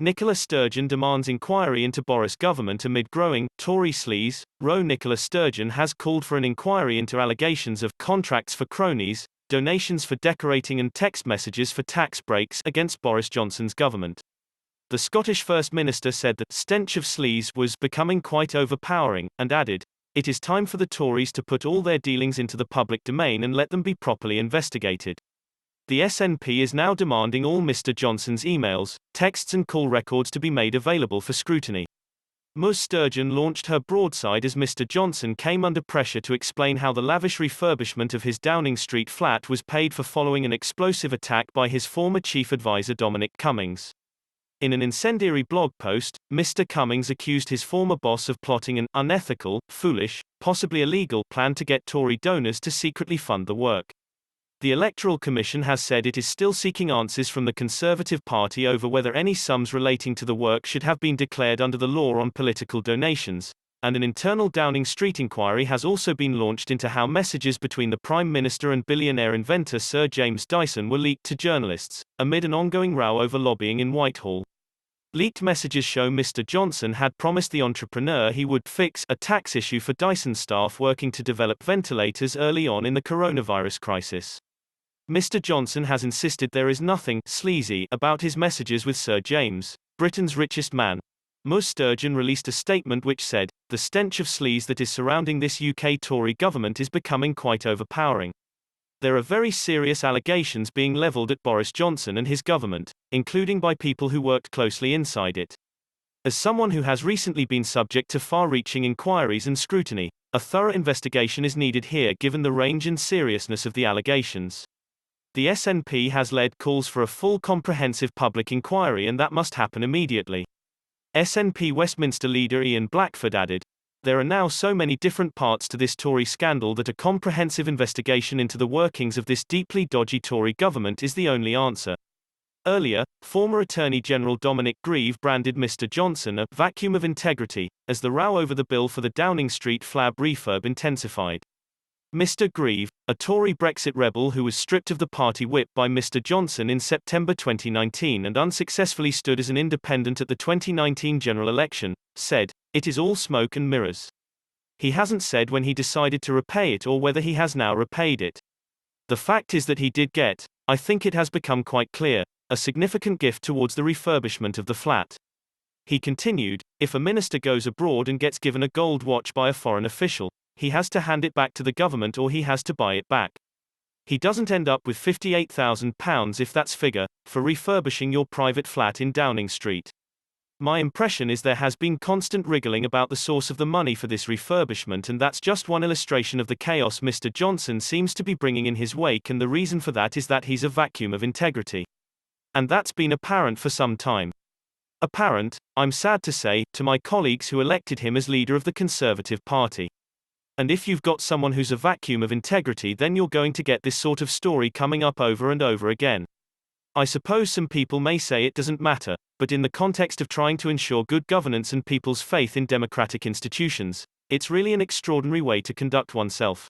Nicola Sturgeon demands inquiry into Boris government amid growing Tory sleaze. Nicola Sturgeon has called for an inquiry into allegations of contracts for cronies, donations for decorating and text messages for tax breaks against Boris Johnson's government. The Scottish First Minister said the stench of sleaze was becoming quite overpowering, and added, "It is time for the Tories to put all their dealings into the public domain and let them be properly investigated." The SNP is now demanding all Mr. Johnson's emails, texts and call records to be made available for scrutiny. Ms. Sturgeon launched her broadside as Mr. Johnson came under pressure to explain how the lavish refurbishment of his Downing Street flat was paid for following an explosive attack by his former chief advisor Dominic Cummings. In an incendiary blog post, Mr. Cummings accused his former boss of plotting an unethical, foolish, possibly illegal plan to get Tory donors to secretly fund the work. The Electoral Commission has said it is still seeking answers from the Conservative Party over whether any sums relating to the work should have been declared under the law on political donations, and an internal Downing Street inquiry has also been launched into how messages between the Prime Minister and billionaire inventor Sir James Dyson were leaked to journalists, amid an ongoing row over lobbying in Whitehall. Leaked messages show Mr. Johnson had promised the entrepreneur he would fix a tax issue for Dyson staff working to develop ventilators early on in the coronavirus crisis. Mr. Johnson has insisted there is nothing sleazy about his messages with Sir James, Britain's richest man. Ms. Sturgeon released a statement which said, "The stench of sleaze that is surrounding this UK Tory government is becoming quite overpowering. There are very serious allegations being levelled at Boris Johnson and his government, including by people who worked closely inside it. As someone who has recently been subject to far-reaching inquiries and scrutiny, a thorough investigation is needed here given the range and seriousness of the allegations. The SNP has led calls for a full comprehensive public inquiry and that must happen immediately." SNP Westminster leader Ian Blackford added, "There are now so many different parts to this Tory scandal that a comprehensive investigation into the workings of this deeply dodgy Tory government is the only answer." Earlier, former Attorney General Dominic Grieve branded Mr. Johnson a vacuum of integrity, as the row over the bill for the Downing Street flab refurb intensified. Mr. Grieve, a Tory Brexit rebel who was stripped of the party whip by Mr. Johnson in September 2019 and unsuccessfully stood as an independent at the 2019 general election, said, "It is all smoke and mirrors." He hasn't said when he decided to repay it or whether he has now repaid it. The fact is that he did get, I think it has become quite clear, a significant gift towards the refurbishment of the flat. He continued, "If a minister goes abroad and gets given a gold watch by a foreign official, he has to hand it back to the government or he has to buy it back. He doesn't end up with £58,000 if that's figure, for refurbishing your private flat in Downing Street. My impression is there has been constant wriggling about the source of the money for this refurbishment and that's just one illustration of the chaos Mr. Johnson seems to be bringing in his wake and the reason for that is that he's a vacuum of integrity. And that's been apparent for some time. Apparent, I'm sad to say, to my colleagues who elected him as leader of the Conservative Party. And if you've got someone who's a vacuum of integrity then you're going to get this sort of story coming up over and over again. I suppose some people may say it doesn't matter, but in the context of trying to ensure good governance and people's faith in democratic institutions, it's really an extraordinary way to conduct oneself.